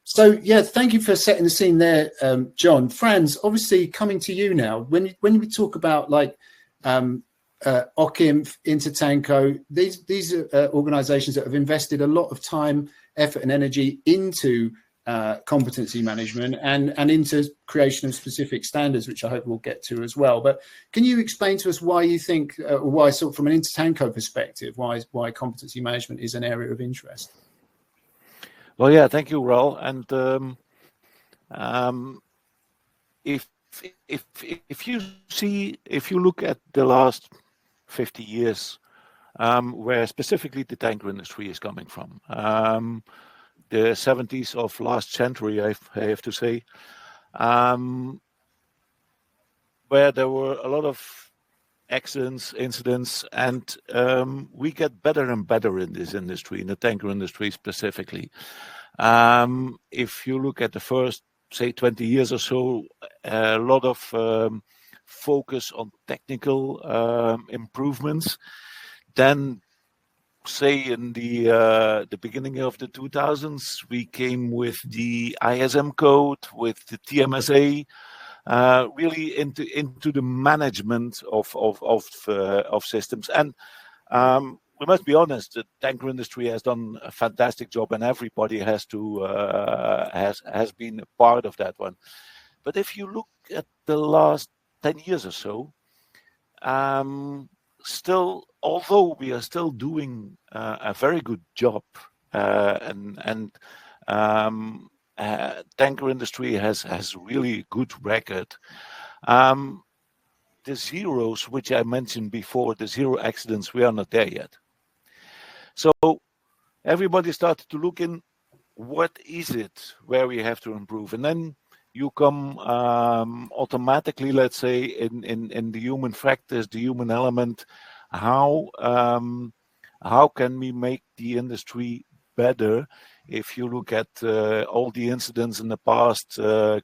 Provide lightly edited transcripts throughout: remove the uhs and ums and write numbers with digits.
So yeah, thank you for setting the scene there, John. Frans, obviously coming to you now. When we talk about like OCIMF, INTERTANKO, these are organisations that have invested a lot of time, effort, and energy into competency management and into creation of specific standards, which I hope we'll get to as well. But can you explain to us why you think, why sort of from an INTERTANKO perspective, why competency management is an area of interest? Well, yeah, thank you, Raal. And if you look at the last 50 years, where specifically the tanker industry is coming from, the 70s of last century, I have to say, where there were a lot of accidents, incidents, and we get better and better in this industry, in the tanker industry specifically. If you look at the first, say, 20 years or so, a lot of focus on technical improvements. Then, say, in the beginning of the 2000s, we came with the ISM code, with the TMSA, really into the management of systems. And we must be honest, the tanker industry has done a fantastic job, and everybody has been a part of that one. But if you look at the last 10 years or so, still, although we are still doing a very good job, and tanker industry has really good record. The zeros, which I mentioned before, the zero accidents, we are not there yet. So everybody started to look in, what is it where we have to improve? And then you come automatically, let's say, in the human factors, the human element, how can we make the industry better? If you look at all the incidents in the past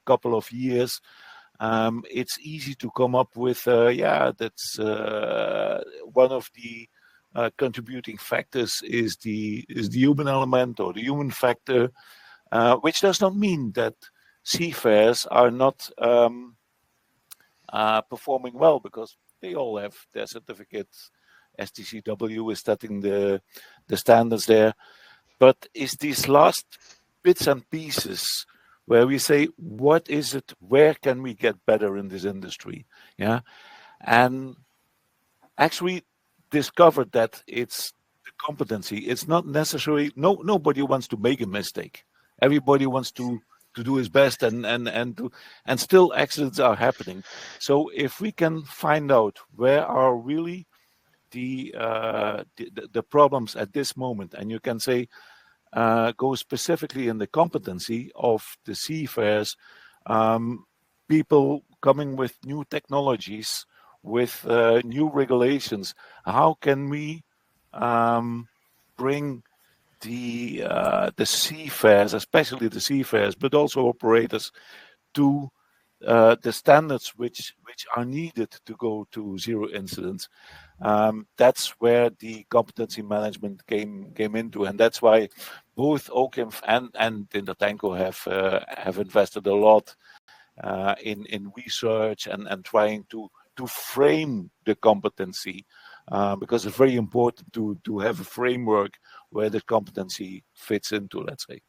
couple of years, it's easy to come up with, that's one of the contributing factors is the human element or the human factor, which does not mean that seafarers are not performing well, because they all have their certificates. STCW is setting the standards there. But it's these last bits and pieces where we say, what is it? Where can we get better in this industry? Yeah, and actually discovered that it's the competency. It's not necessarily. Nobody wants to make a mistake. Everybody wants to do his best, and still accidents are happening. So if we can find out where are really the problems at this moment, and you can say, go specifically in the competency of the seafarers, people coming with new technologies, with new regulations. How can we bring the seafarers, especially the seafarers, but also operators, to the standards which are needed to go to zero incidents? That's where the competency management came into, and that's why both OCIMF and INTERTANKO have invested a lot in research and trying to frame the competency, because it's very important to have a framework where the competency fits into, let's say.